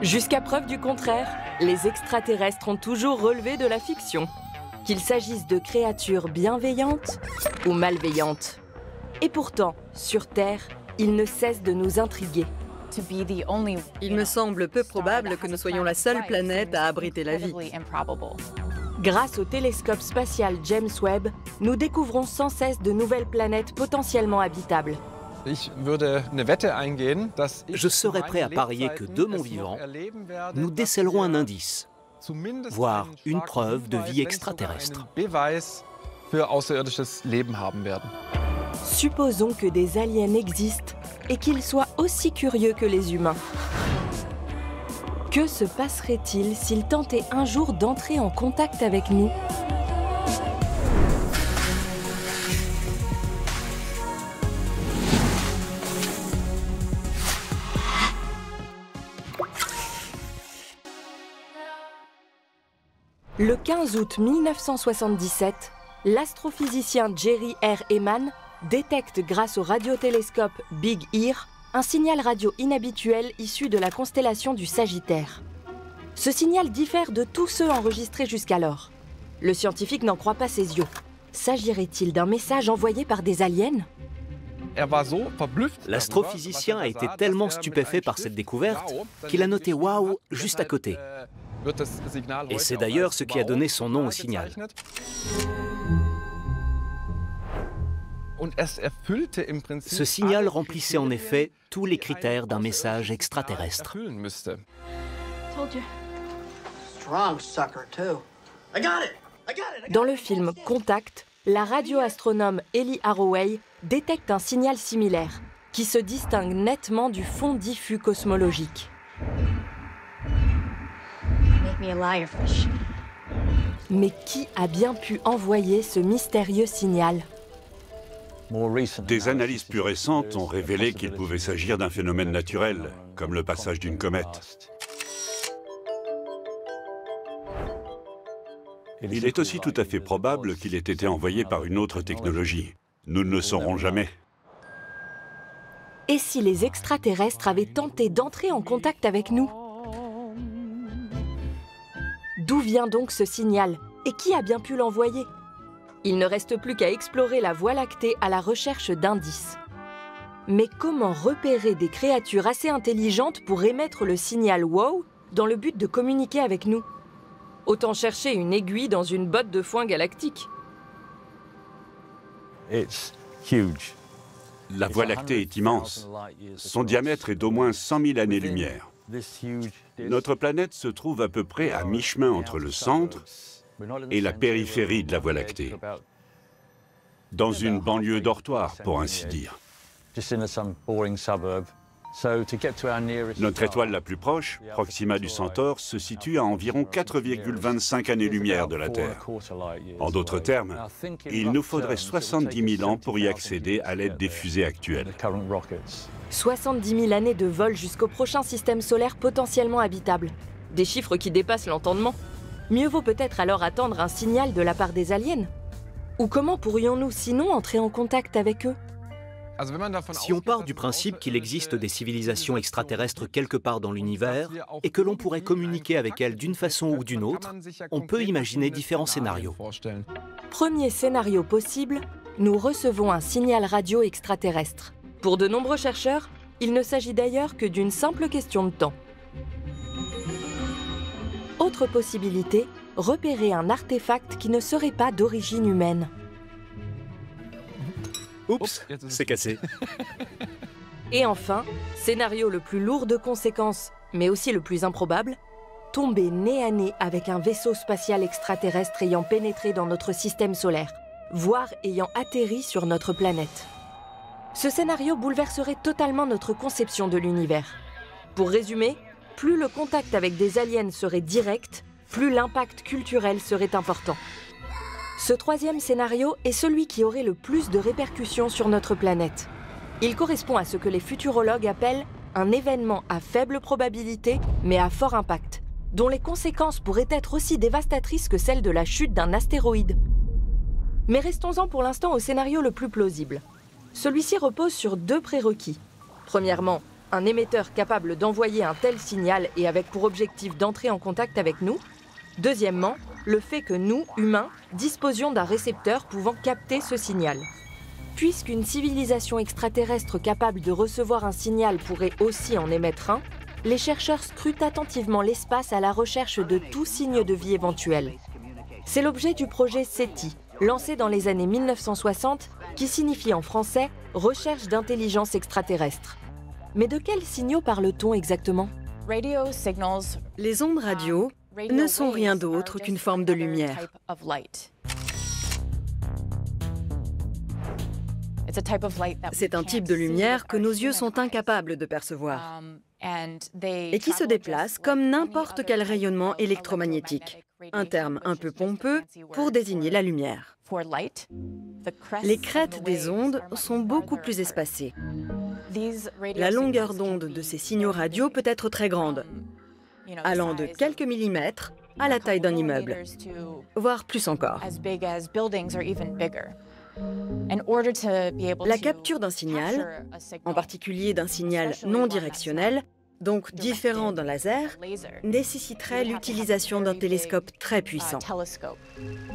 Jusqu'à preuve du contraire, les extraterrestres ont toujours relevé de la fiction, qu'il s'agisse de créatures bienveillantes ou malveillantes. Et pourtant, sur Terre, ils ne cessent de nous intriguer. Il me semble peu probable que nous soyons la seule planète à abriter la vie. Grâce au télescope spatial James Webb, nous découvrons sans cesse de nouvelles planètes potentiellement habitables. Je serais prêt à parier que de mon vivant, nous décèlerons un indice, voire une preuve de vie extraterrestre. Supposons que des aliens existent et qu'ils soient aussi curieux que les humains. Que se passerait-il s'ils tentaient un jour d'entrer en contact avec nous ? Le 15 août 1977, l'astrophysicien Jerry R. Ehman détecte grâce au radiotélescope Big Ear un signal radio inhabituel issu de la constellation du Sagittaire. Ce signal diffère de tous ceux enregistrés jusqu'alors. Le scientifique n'en croit pas ses yeux. S'agirait-il d'un message envoyé par des aliens ? L'astrophysicien a été tellement stupéfait par cette découverte qu'il a noté « Waouh » juste à côté. Et c'est d'ailleurs ce qui a donné son nom au signal. Ce signal remplissait en effet tous les critères d'un message extraterrestre. Dans le film Contact, la radioastronome Ellie Arroway détecte un signal similaire, qui se distingue nettement du fond diffus cosmologique. Mais qui a bien pu envoyer ce mystérieux signal ? Des analyses plus récentes ont révélé qu'il pouvait s'agir d'un phénomène naturel, comme le passage d'une comète. Il est aussi tout à fait probable qu'il ait été envoyé par une autre technologie. Nous ne le saurons jamais. Et si les extraterrestres avaient tenté d'entrer en contact avec nous ? D'où vient donc ce signal? Et qui a bien pu l'envoyer? Il ne reste plus qu'à explorer la Voie lactée à la recherche d'indices. Mais comment repérer des créatures assez intelligentes pour émettre le signal WOW dans le but de communiquer avec nous? Autant chercher une aiguille dans une botte de foin galactique. La Voie lactée est immense. Son diamètre est d'au moins 100 000 années-lumière. Notre planète se trouve à peu près à mi-chemin entre le centre et la périphérie de la Voie lactée, dans une banlieue dortoir, pour ainsi dire. Notre étoile la plus proche, Proxima du Centaure, se situe à environ 4,25 années-lumière de la Terre. En d'autres termes, il nous faudrait 70 000 ans pour y accéder à l'aide des fusées actuelles. 70 000 années de vol jusqu'au prochain système solaire potentiellement habitable. Des chiffres qui dépassent l'entendement. Mieux vaut peut-être alors attendre un signal de la part des aliens. Ou comment pourrions-nous sinon entrer en contact avec eux? Si on part du principe qu'il existe des civilisations extraterrestres quelque part dans l'univers et que l'on pourrait communiquer avec elles d'une façon ou d'une autre, on peut imaginer différents scénarios. Premier scénario possible, nous recevons un signal radio extraterrestre. Pour de nombreux chercheurs, il ne s'agit d'ailleurs que d'une simple question de temps. Autre possibilité, repérer un artefact qui ne serait pas d'origine humaine. Oups, c'est cassé. Et enfin, scénario le plus lourd de conséquences, mais aussi le plus improbable, tomber nez à nez avec un vaisseau spatial extraterrestre ayant pénétré dans notre système solaire, voire ayant atterri sur notre planète. Ce scénario bouleverserait totalement notre conception de l'univers. Pour résumer, plus le contact avec des aliens serait direct, plus l'impact culturel serait important. Ce troisième scénario est celui qui aurait le plus de répercussions sur notre planète. Il correspond à ce que les futurologues appellent un événement à faible probabilité, mais à fort impact, dont les conséquences pourraient être aussi dévastatrices que celles de la chute d'un astéroïde. Mais restons-en pour l'instant au scénario le plus plausible. Celui-ci repose sur deux prérequis. Premièrement, un émetteur capable d'envoyer un tel signal et avec pour objectif d'entrer en contact avec nous. Deuxièmement, le fait que nous, humains, disposions d'un récepteur pouvant capter ce signal. Puisqu'une civilisation extraterrestre capable de recevoir un signal pourrait aussi en émettre un, les chercheurs scrutent attentivement l'espace à la recherche de tout signe de vie éventuel. C'est l'objet du projet SETI, lancé dans les années 1960, qui signifie en français « Recherche d'intelligence extraterrestre ». Mais de quels signaux parle-t-on exactement? Les ondes radio ne sont rien d'autre qu'une forme de lumière. C'est un type de lumière que nos yeux sont incapables de percevoir et qui se déplace comme n'importe quel rayonnement électromagnétique, un terme un peu pompeux pour désigner la lumière. Les crêtes des ondes sont beaucoup plus espacées. La longueur d'onde de ces signaux radio peut être très grande, allant de quelques millimètres à la taille d'un immeuble, voire plus encore. La capture d'un signal, en particulier d'un signal non directionnel, donc différent d'un laser, nécessiterait l'utilisation d'un télescope très puissant.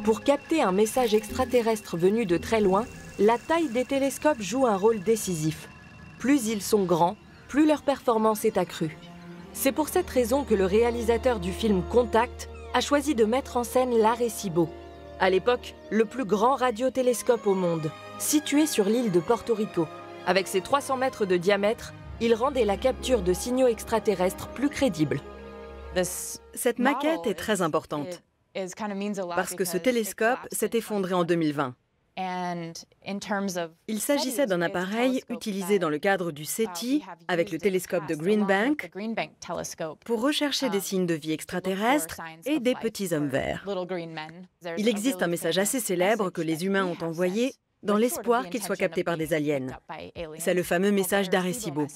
Pour capter un message extraterrestre venu de très loin, la taille des télescopes joue un rôle décisif. Plus ils sont grands, plus leur performance est accrue. C'est pour cette raison que le réalisateur du film Contact a choisi de mettre en scène l'Arecibo, à l'époque le plus grand radiotélescope au monde, situé sur l'île de Porto Rico. Avec ses 300 mètres de diamètre, il rendait la capture de signaux extraterrestres plus crédible. Cette maquette est très importante parce que ce télescope s'est effondré en 2020. Il s'agissait d'un appareil utilisé dans le cadre du SETI avec le télescope de Green Bank pour rechercher des signes de vie extraterrestres et des petits hommes verts. Il existe un message assez célèbre que les humains ont envoyé dans l'espoir qu'il soit capté par des aliens. C'est le fameux message d'Arecibo.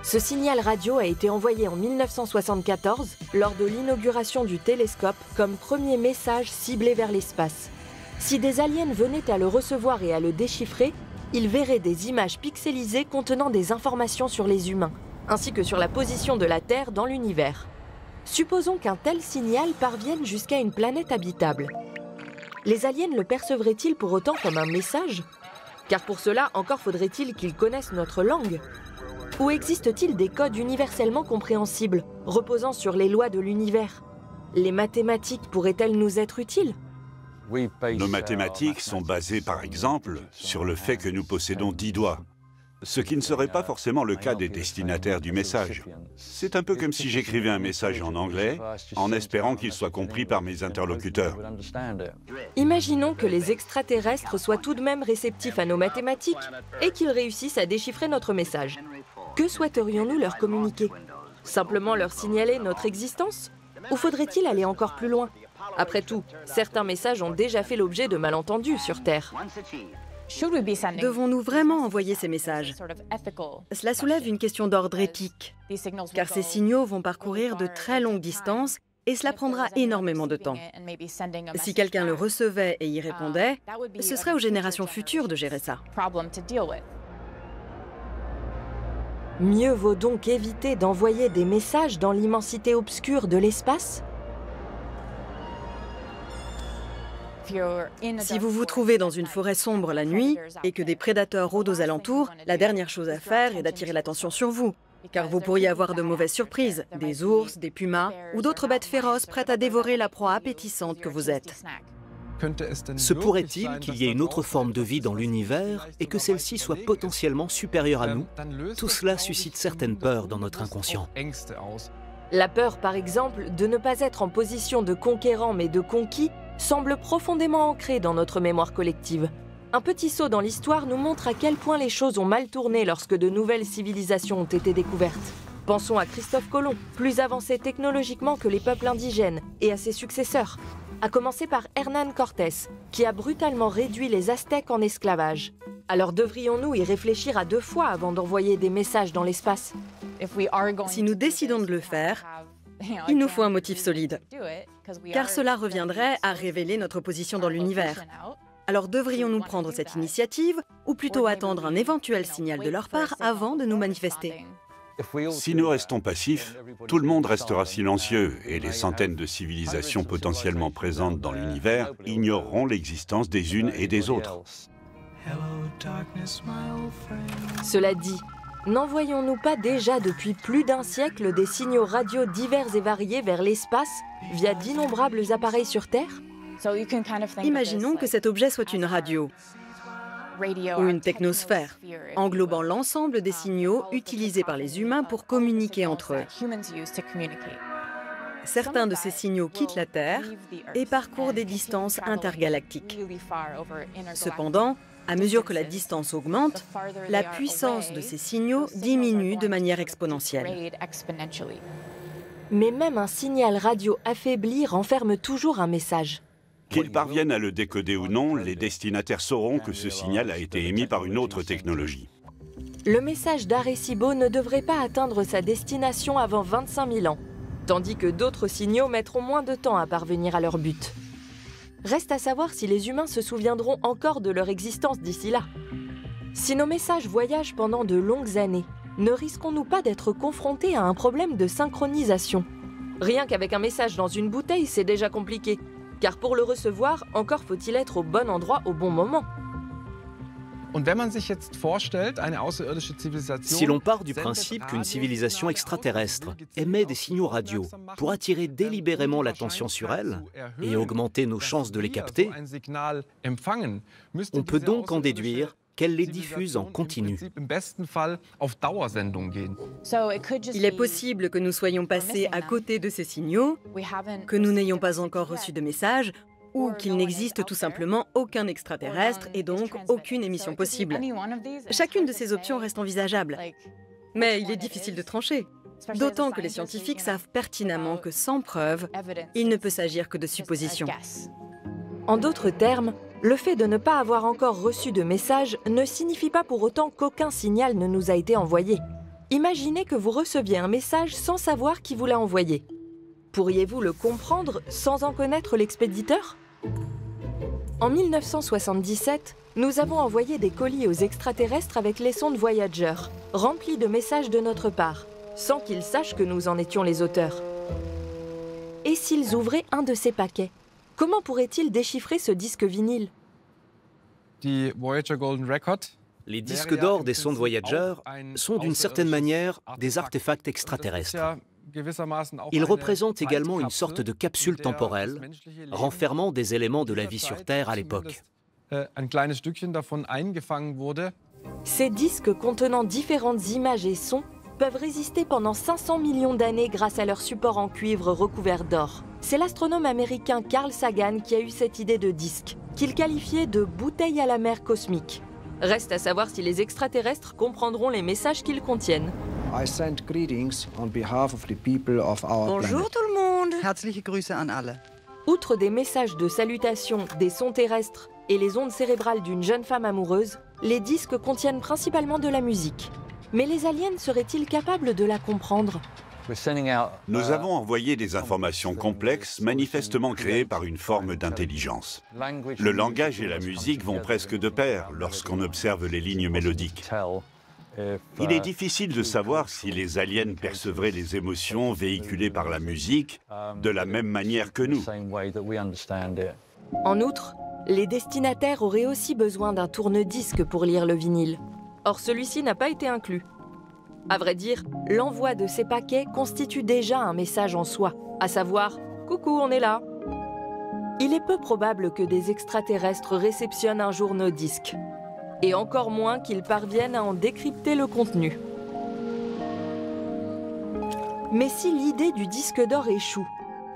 Ce signal radio a été envoyé en 1974 lors de l'inauguration du télescope comme premier message ciblé vers l'espace. Si des aliens venaient à le recevoir et à le déchiffrer, ils verraient des images pixelisées contenant des informations sur les humains, ainsi que sur la position de la Terre dans l'univers. Supposons qu'un tel signal parvienne jusqu'à une planète habitable. Les aliens le percevraient-ils pour autant comme un message? Car pour cela, encore faudrait-il qu'ils connaissent notre langue. Ou existe-t-il des codes universellement compréhensibles, reposant sur les lois de l'univers? Les mathématiques pourraient-elles nous être utiles? Nos mathématiques sont basées, par exemple, sur le fait que nous possédons 10 doigts, ce qui ne serait pas forcément le cas des destinataires du message. C'est un peu comme si j'écrivais un message en anglais, en espérant qu'il soit compris par mes interlocuteurs. Imaginons que les extraterrestres soient tout de même réceptifs à nos mathématiques et qu'ils réussissent à déchiffrer notre message. Que souhaiterions-nous leur communiquer? Simplement leur signaler notre existence? Ou faudrait-il aller encore plus loin? Après tout, certains messages ont déjà fait l'objet de malentendus sur Terre. Devons-nous vraiment envoyer ces messages? Cela soulève une question d'ordre éthique, car ces signaux vont parcourir de très longues distances et cela prendra énormément de temps. Si quelqu'un le recevait et y répondait, ce serait aux générations futures de gérer ça. Mieux vaut donc éviter d'envoyer des messages dans l'immensité obscure de l'espace? Si vous vous trouvez dans une forêt sombre la nuit et que des prédateurs rôdent aux alentours, la dernière chose à faire est d'attirer l'attention sur vous, car vous pourriez avoir de mauvaises surprises, des ours, des pumas ou d'autres bêtes féroces prêtes à dévorer la proie appétissante que vous êtes. Se pourrait-il qu'il y ait une autre forme de vie dans l'univers et que celle-ci soit potentiellement supérieure à nous? Tout cela suscite certaines peurs dans notre inconscient. La peur, par exemple, de ne pas être en position de conquérant mais de conquis semble profondément ancrée dans notre mémoire collective. Un petit saut dans l'histoire nous montre à quel point les choses ont mal tourné lorsque de nouvelles civilisations ont été découvertes. Pensons à Christophe Colomb, plus avancé technologiquement que les peuples indigènes, et à ses successeurs. À commencer par Hernán Cortés, qui a brutalement réduit les Aztèques en esclavage. Alors devrions-nous y réfléchir à 2 fois avant d'envoyer des messages dans l'espace? Si nous décidons de le faire, il nous faut un motif solide, car cela reviendrait à révéler notre position dans l'univers. Alors devrions-nous prendre cette initiative, ou plutôt attendre un éventuel signal de leur part avant de nous manifester? Si nous restons passifs, tout le monde restera silencieux et les centaines de civilisations potentiellement présentes dans l'univers ignoreront l'existence des unes et des autres. Cela dit, n'envoyons-nous pas déjà depuis plus d'un siècle des signaux radio divers et variés vers l'espace via d'innombrables appareils sur Terre? Imaginons que cet objet soit une radio ou une technosphère, englobant l'ensemble des signaux utilisés par les humains pour communiquer entre eux. Certains de ces signaux quittent la Terre et parcourent des distances intergalactiques. Cependant, à mesure que la distance augmente, la puissance de ces signaux diminue de manière exponentielle. Mais même un signal radio affaibli renferme toujours un message. Qu'ils parviennent à le décoder ou non, les destinataires sauront que ce signal a été émis par une autre technologie. Le message d'Arecibo ne devrait pas atteindre sa destination avant 25 000 ans, tandis que d'autres signaux mettront moins de temps à parvenir à leur but. Reste à savoir si les humains se souviendront encore de leur existence d'ici là. Si nos messages voyagent pendant de longues années, ne risquons-nous pas d'être confrontés à un problème de synchronisation? Rien qu'avec un message dans une bouteille, c'est déjà compliqué. Car pour le recevoir, encore faut-il être au bon endroit au bon moment. Si l'on part du principe qu'une civilisation extraterrestre émet des signaux radio pour attirer délibérément l'attention sur elle et augmenter nos chances de les capter, on peut donc en déduire qu'elle les diffuse en continu. Il est possible que nous soyons passés à côté de ces signaux, que nous n'ayons pas encore reçu de message, ou qu'il n'existe tout simplement aucun extraterrestre et donc aucune émission possible. Chacune de ces options reste envisageable. Mais il est difficile de trancher, d'autant que les scientifiques savent pertinemment que sans preuve, il ne peut s'agir que de suppositions. En d'autres termes, le fait de ne pas avoir encore reçu de message ne signifie pas pour autant qu'aucun signal ne nous a été envoyé. Imaginez que vous receviez un message sans savoir qui vous l'a envoyé. Pourriez-vous le comprendre sans en connaître l'expéditeur? En 1977, nous avons envoyé des colis aux extraterrestres avec les sondes Voyager, remplis de messages de notre part, sans qu'ils sachent que nous en étions les auteurs. Et s'ils ouvraient un de ces paquets? Comment pourrait-il déchiffrer ce disque vinyle? Les disques d'or des sondes Voyager sont d'une certaine manière des artefacts extraterrestres. Ils représentent également une sorte de capsule temporelle, renfermant des éléments de la vie sur Terre à l'époque. Ces disques contenant différentes images et sons peuvent résister pendant 500 millions d'années grâce à leur support en cuivre recouvert d'or. C'est l'astronome américain Carl Sagan qui a eu cette idée de disque, qu'il qualifiait de bouteille à la mer cosmique. Reste à savoir si les extraterrestres comprendront les messages qu'ils contiennent. Bonjour tout le monde. Herzliche Grüße an alle. Outre des messages de salutation, des sons terrestres et les ondes cérébrales d'une jeune femme amoureuse, les disques contiennent principalement de la musique. Mais les aliens seraient-ils capables de la comprendre? Nous avons envoyé des informations complexes, manifestement créées par une forme d'intelligence. Le langage et la musique vont presque de pair lorsqu'on observe les lignes mélodiques. Il est difficile de savoir si les aliens percevraient les émotions véhiculées par la musique de la même manière que nous. En outre, les destinataires auraient aussi besoin d'un tourne-disque pour lire le vinyle. Or, celui-ci n'a pas été inclus. À vrai dire, l'envoi de ces paquets constitue déjà un message en soi, à savoir « Coucou, on est là ». Il est peu probable que des extraterrestres réceptionnent un jour nos disques, et encore moins qu'ils parviennent à en décrypter le contenu. Mais si l'idée du disque d'or échoue,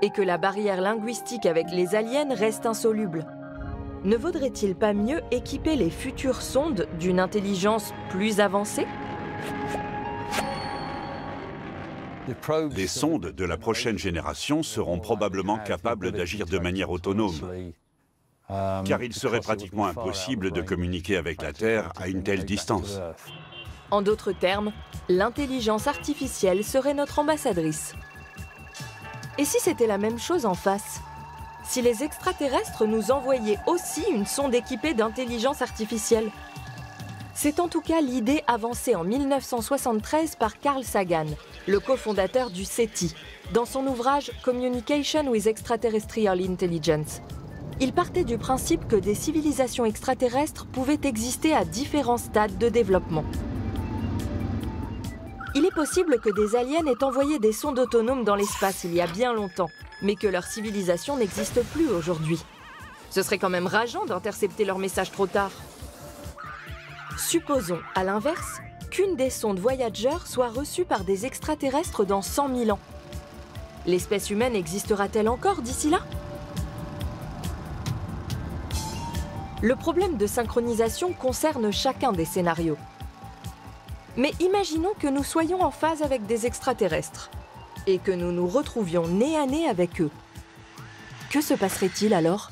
et que la barrière linguistique avec les aliens reste insoluble, ne vaudrait-il pas mieux équiper les futures sondes d'une intelligence plus avancée ? Les sondes de la prochaine génération seront probablement capables d'agir de manière autonome, car il serait pratiquement impossible de communiquer avec la Terre à une telle distance. En d'autres termes, l'intelligence artificielle serait notre ambassadrice. Et si c'était la même chose en face? Si les extraterrestres nous envoyaient aussi une sonde équipée d'intelligence artificielle? C'est en tout cas l'idée avancée en 1973 par Carl Sagan, le cofondateur du SETI, dans son ouvrage Communication with Extraterrestrial Intelligence. Il partait du principe que des civilisations extraterrestres pouvaient exister à différents stades de développement. Il est possible que des aliens aient envoyé des sondes autonomes dans l'espace il y a bien longtemps, mais que leur civilisation n'existe plus aujourd'hui. Ce serait quand même rageant d'intercepter leur message trop tard. Supposons, à l'inverse, qu'une des sondes Voyager soit reçue par des extraterrestres dans 100 000 ans. L'espèce humaine existera-t-elle encore d'ici là? Le problème de synchronisation concerne chacun des scénarios. Mais imaginons que nous soyons en phase avec des extraterrestres et que nous nous retrouvions nez à nez avec eux. Que se passerait-il alors?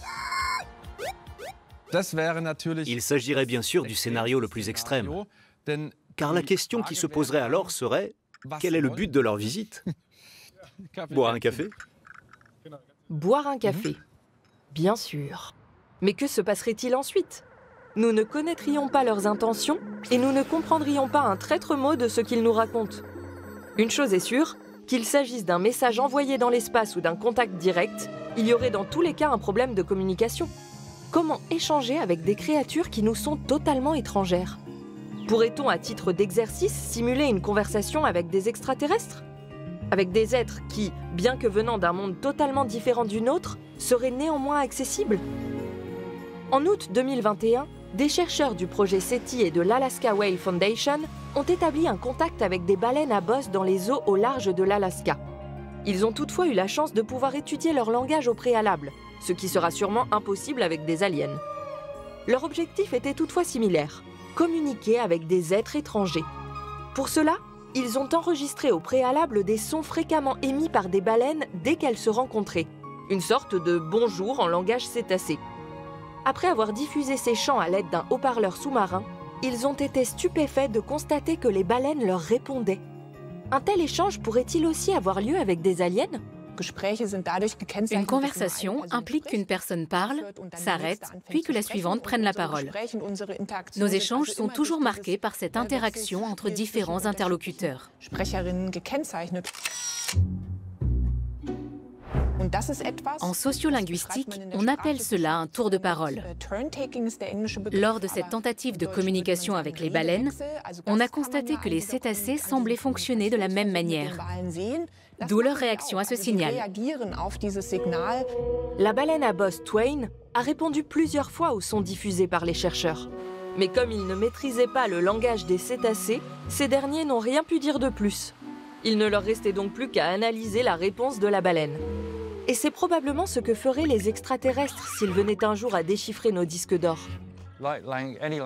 Il s'agirait bien sûr du scénario le plus extrême, car la question qui se poserait alors serait « Quel est le but de leur visite ?» Boire un café? Boire un café, bien sûr. Mais que se passerait-il ensuite? Nous ne connaîtrions pas leurs intentions et nous ne comprendrions pas un traître mot de ce qu'ils nous racontent. Une chose est sûre, qu'il s'agisse d'un message envoyé dans l'espace ou d'un contact direct, il y aurait dans tous les cas un problème de communication. Comment échanger avec des créatures qui nous sont totalement étrangères? Pourrait-on, à titre d'exercice, simuler une conversation avec des extraterrestres? Avec des êtres qui, bien que venant d'un monde totalement différent du nôtre, seraient néanmoins accessibles? En août 2021, des chercheurs du projet SETI et de l'Alaska Whale Foundation ont établi un contact avec des baleines à bosse dans les eaux au large de l'Alaska. Ils ont toutefois eu la chance de pouvoir étudier leur langage au préalable, ce qui sera sûrement impossible avec des aliens. Leur objectif était toutefois similaire, communiquer avec des êtres étrangers. Pour cela, ils ont enregistré au préalable des sons fréquemment émis par des baleines dès qu'elles se rencontraient, une sorte de bonjour en langage cétacé. Après avoir diffusé ces chants à l'aide d'un haut-parleur sous-marin, ils ont été stupéfaits de constater que les baleines leur répondaient. Un tel échange pourrait-il aussi avoir lieu avec des aliens? Une conversation implique qu'une personne parle, s'arrête, puis que la suivante prenne la parole. Nos échanges sont toujours marqués par cette interaction entre différents interlocuteurs. En sociolinguistique, on appelle cela un tour de parole. Lors de cette tentative de communication avec les baleines, on a constaté que les cétacés semblaient fonctionner de la même manière, d'où leur réaction à ce signal. La baleine à bosse Twain a répondu plusieurs fois aux sons diffusés par les chercheurs. Mais comme ils ne maîtrisaient pas le langage des cétacés, ces derniers n'ont rien pu dire de plus. Il ne leur restait donc plus qu'à analyser la réponse de la baleine. Et c'est probablement ce que feraient les extraterrestres s'ils venaient un jour à déchiffrer nos disques d'or.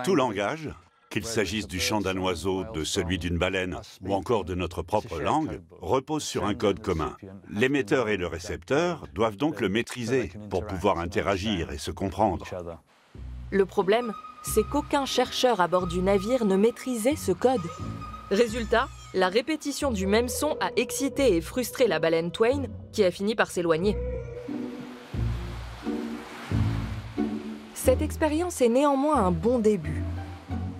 Tout langage, qu'il s'agisse du chant d'un oiseau, de celui d'une baleine ou encore de notre propre langue, repose sur un code commun. L'émetteur et le récepteur doivent donc le maîtriser pour pouvoir interagir et se comprendre. Le problème, c'est qu'aucun chercheur à bord du navire ne maîtrisait ce code. Résultat, la répétition du même son a excité et frustré la baleine Twain, qui a fini par s'éloigner. Cette expérience est néanmoins un bon début.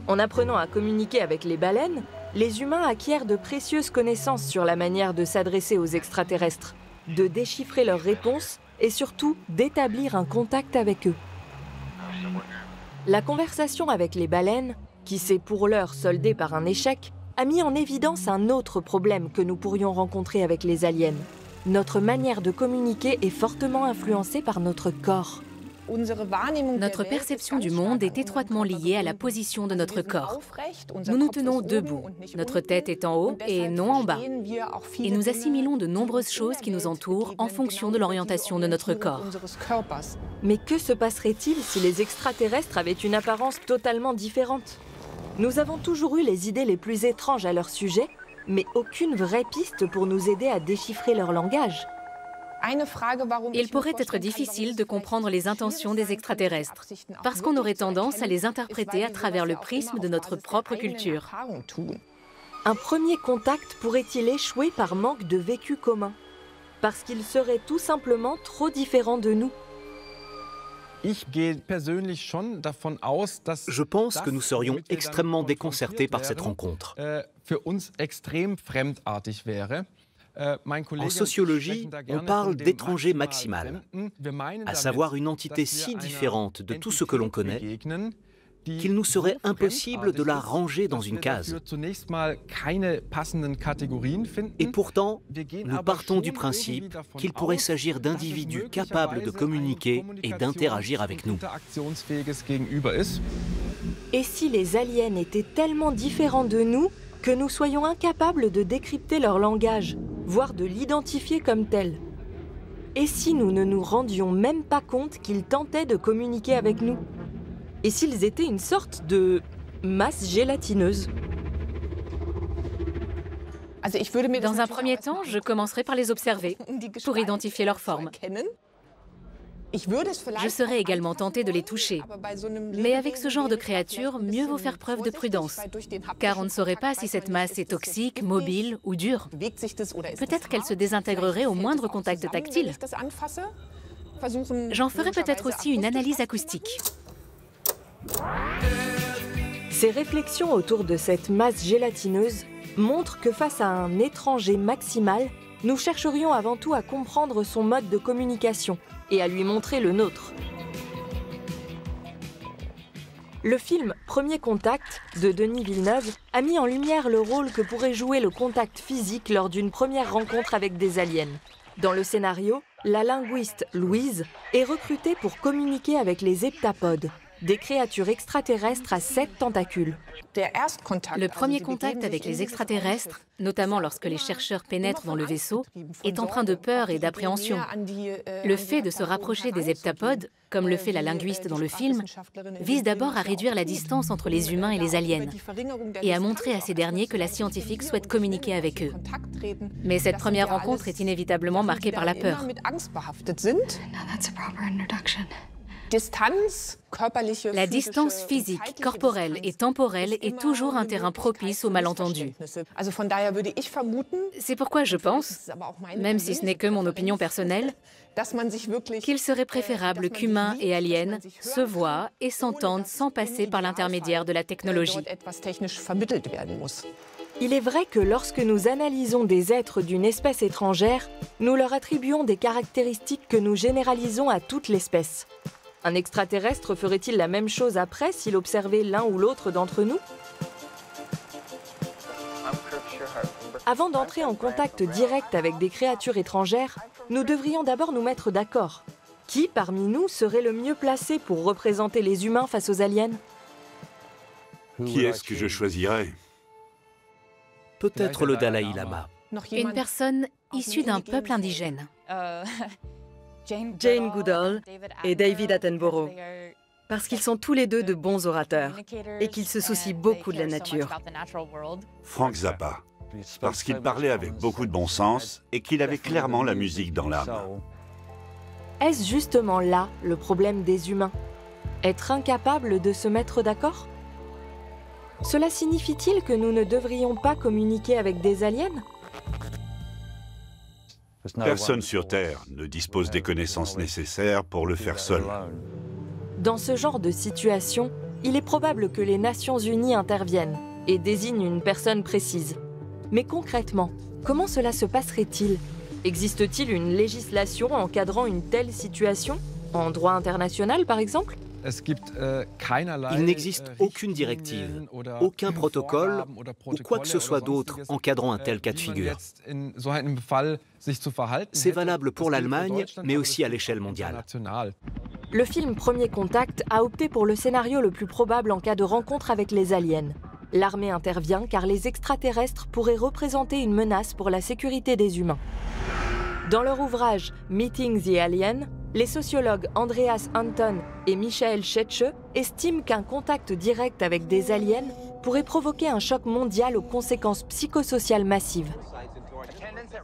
En apprenant à communiquer avec les baleines, les humains acquièrent de précieuses connaissances sur la manière de s'adresser aux extraterrestres, de déchiffrer leurs réponses et surtout d'établir un contact avec eux. La conversation avec les baleines, qui s'est pour l'heure soldée par un échec, a mis en évidence un autre problème que nous pourrions rencontrer avec les aliens. Notre manière de communiquer est fortement influencée par notre corps. Notre perception du monde est étroitement liée à la position de notre corps. Nous nous tenons debout, notre tête est en haut et non en bas. Et nous assimilons de nombreuses choses qui nous entourent en fonction de l'orientation de notre corps. Mais que se passerait-il si les extraterrestres avaient une apparence totalement différente? Nous avons toujours eu les idées les plus étranges à leur sujet, mais aucune vraie piste pour nous aider à déchiffrer leur langage. Il pourrait être difficile de comprendre les intentions des extraterrestres, parce qu'on aurait tendance à les interpréter à travers le prisme de notre propre culture. Un premier contact pourrait-il échouer par manque de vécu commun? Parce qu'ils seraient tout simplement trop différents de nous? Je pense que nous serions extrêmement déconcertés par cette rencontre. En sociologie, on parle d'étranger maximal, à savoir une entité si différente de tout ce que l'on connaît qu'il nous serait impossible de la ranger dans une case. Et pourtant, nous partons du principe qu'il pourrait s'agir d'individus capables de communiquer et d'interagir avec nous. Et si les aliens étaient tellement différents de nous que nous soyons incapables de décrypter leur langage, voire de l'identifier comme tel? Et si nous ne nous rendions même pas compte qu'ils tentaient de communiquer avec nous? Et s'ils étaient une sorte de masse gélatineuse? Dans un premier temps, je commencerai par les observer, pour identifier leur forme. Je serais également tentée de les toucher. Mais avec ce genre de créatures, mieux vaut faire preuve de prudence, car on ne saurait pas si cette masse est toxique, mobile ou dure. Peut-être qu'elle se désintégrerait au moindre contact tactile. J'en ferai peut-être aussi une analyse acoustique. Ces réflexions autour de cette masse gélatineuse montrent que face à un étranger maximal, nous chercherions avant tout à comprendre son mode de communication et à lui montrer le nôtre. Le film Premier Contact de Denis Villeneuve a mis en lumière le rôle que pourrait jouer le contact physique lors d'une première rencontre avec des aliens. Dans le scénario, la linguiste Louise est recrutée pour communiquer avec les heptapodes, des créatures extraterrestres à 7 tentacules. Le premier contact avec les extraterrestres, notamment lorsque les chercheurs pénètrent dans le vaisseau, est empreint de peur et d'appréhension. Le fait de se rapprocher des heptapodes, comme le fait la linguiste dans le film, vise d'abord à réduire la distance entre les humains et les aliens, et à montrer à ces derniers que la scientifique souhaite communiquer avec eux. Mais cette première rencontre est inévitablement marquée par la peur. La distance physique, corporelle et temporelle est toujours un terrain propice aux malentendus. C'est pourquoi je pense, même si ce n'est que mon opinion personnelle, qu'il serait préférable qu'humains et aliens se voient et s'entendent sans passer par l'intermédiaire de la technologie. Il est vrai que lorsque nous analysons des êtres d'une espèce étrangère, nous leur attribuons des caractéristiques que nous généralisons à toute l'espèce. Un extraterrestre ferait-il la même chose après s'il observait l'un ou l'autre d'entre nous? Avant d'entrer en contact direct avec des créatures étrangères, nous devrions d'abord nous mettre d'accord. Qui parmi nous serait le mieux placé pour représenter les humains face aux aliens? Qui est-ce que je choisirais? Peut-être le Dalai Lama. Une personne issue d'un peuple indigène. Jane Goodall et David Attenborough, parce qu'ils sont tous les deux de bons orateurs et qu'ils se soucient beaucoup de la nature. Frank Zappa, parce qu'il parlait avec beaucoup de bon sens et qu'il avait clairement la musique dans l'âme. Est-ce justement là le problème des humains? Être incapable de se mettre d'accord? Cela signifie-t-il que nous ne devrions pas communiquer avec des aliens? Personne sur Terre ne dispose des connaissances nécessaires pour le faire seul. Dans ce genre de situation, il est probable que les Nations Unies interviennent et désignent une personne précise. Mais concrètement, comment cela se passerait-il? Existe-t-il une législation encadrant une telle situation? En droit international, par exemple? Il n'existe aucune directive, aucun protocole ou quoi que ce soit d'autre encadrant un tel cas de figure. C'est valable pour l'Allemagne, mais aussi à l'échelle mondiale. Le film Premier Contact a opté pour le scénario le plus probable en cas de rencontre avec les aliens. L'armée intervient car les extraterrestres pourraient représenter une menace pour la sécurité des humains. Dans leur ouvrage « Meeting the Alien », les sociologues Andreas Anton et Michael Schetsche estiment qu'un contact direct avec des aliens pourrait provoquer un choc mondial aux conséquences psychosociales massives.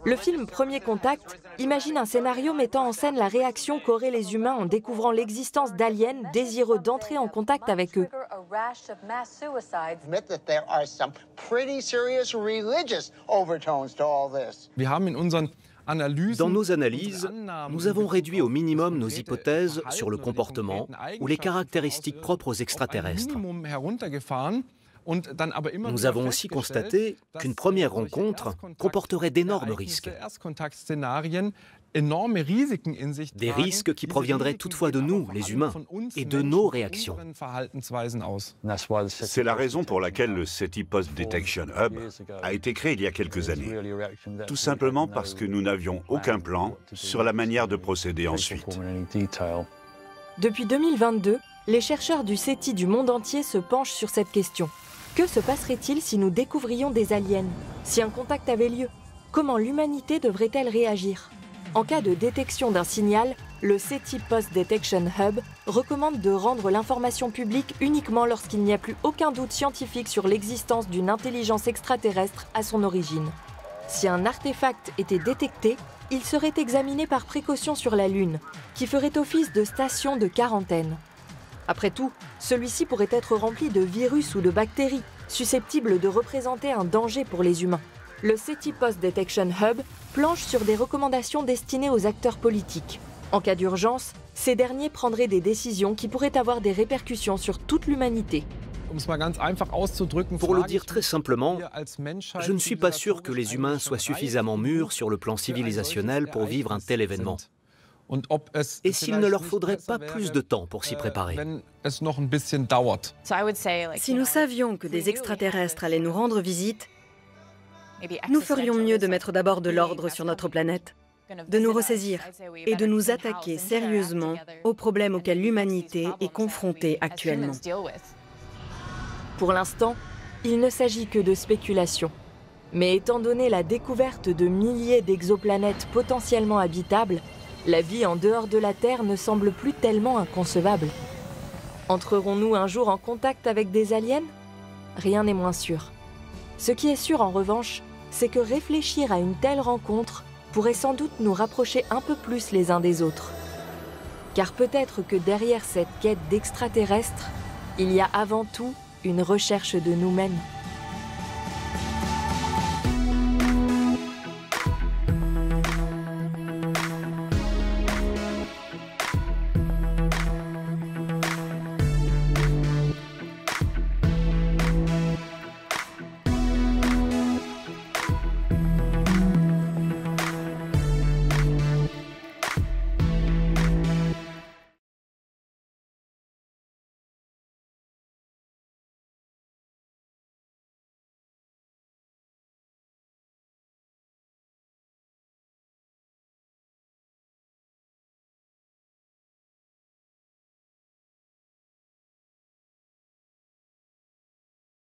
Le film Premier Contact imagine un scénario mettant en scène la réaction qu'auraient les humains en découvrant l'existence d'aliens désireux d'entrer en contact avec eux. Dans nos analyses, nous avons réduit au minimum nos hypothèses sur le comportement ou les caractéristiques propres aux extraterrestres. Nous avons aussi constaté qu'une première rencontre comporterait d'énormes risques. Des risques qui proviendraient toutefois de nous, les humains, et de nos réactions. C'est la raison pour laquelle le SETI Post Detection Hub a été créé il y a quelques années. Tout simplement parce que nous n'avions aucun plan sur la manière de procéder ensuite. Depuis 2022, les chercheurs du SETI du monde entier se penchent sur cette question. Que se passerait-il si nous découvrions des aliens? Si un contact avait lieu, comment l'humanité devrait-elle réagir? En cas de détection d'un signal, le SETI Post Detection Hub recommande de rendre l'information publique uniquement lorsqu'il n'y a plus aucun doute scientifique sur l'existence d'une intelligence extraterrestre à son origine. Si un artefact était détecté, il serait examiné par précaution sur la Lune, qui ferait office de station de quarantaine. Après tout, celui-ci pourrait être rempli de virus ou de bactéries, susceptibles de représenter un danger pour les humains. Le SETI Post Detection Hub planche sur des recommandations destinées aux acteurs politiques. En cas d'urgence, ces derniers prendraient des décisions qui pourraient avoir des répercussions sur toute l'humanité. Pour le dire très simplement, je ne suis pas sûr que les humains soient suffisamment mûrs sur le plan civilisationnel pour vivre un tel événement. Et s'il ne leur faudrait pas plus de temps pour s'y préparer. Si nous savions que des extraterrestres allaient nous rendre visite, nous ferions mieux de mettre d'abord de l'ordre sur notre planète, de nous ressaisir et de nous attaquer sérieusement aux problèmes auxquels l'humanité est confrontée actuellement. Pour l'instant, il ne s'agit que de spéculation. Mais étant donné la découverte de milliers d'exoplanètes potentiellement habitables, la vie en dehors de la Terre ne semble plus tellement inconcevable. Entrerons-nous un jour en contact avec des aliens? Rien n'est moins sûr. Ce qui est sûr en revanche, c'est que réfléchir à une telle rencontre pourrait sans doute nous rapprocher un peu plus les uns des autres. Car peut-être que derrière cette quête d'extraterrestres, il y a avant tout une recherche de nous-mêmes.